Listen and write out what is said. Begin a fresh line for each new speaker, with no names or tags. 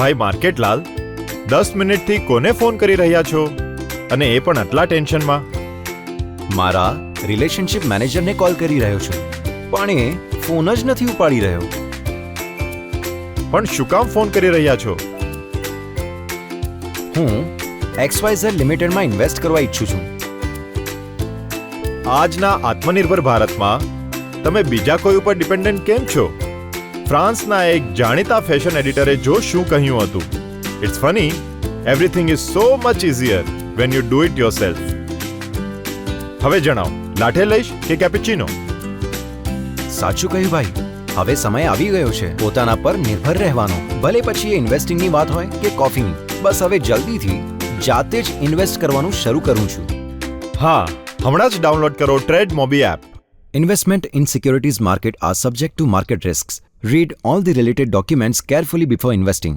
ભાઈ માર્કેટલાલ, 10 મિનિટથી કોને ફોન કરી રહ્યા છો અને એ પણ આટલા ટેન્શનમાં?
મારા રિલેશનશિપ મેનેજરને કોલ કરી રહ્યો છું, પણ એ ફોન જ નથી ઉપાડી રહ્યો.
પણ શું કામ ફોન કરી રહ્યા છો?
હું XYZ લિમિટેડમાં ઇન્વેસ્ટ કરવા ઈચ્છું છું.
આજના આત્મનિર્ભર ભારતમાં તમે બીજા કોઈ ઉપર ડિપેન્ડન્ટ કેમ છો? ફ્રાન્સના એક જાણીતા ફેશન એડિટરે જો શું કહ્યું હતું, it's funny, everything is so much easier when you do it yourself. હવે જણાવો, લાઠે લઈશ કે કેપેચિનો?
સાચું કહ્યું ભાઈ, હવે સમય આવી ગયો છે પોતાના પર નિર્ભર રહેવાનો, ભલે પછી એ ઇન્વેસ્ટિંગની વાત હોય કે કોફીની. બસ હવે જલ્દીથી જાતે જ ઇન્વેસ્ટ કરવાનું શરૂ કરું છું.
હા, હમણાં જ ડાઉનલોડ કરો trade Mobi app.
Investment in securities market are subject to market risks. Read all the related documents carefully before investing.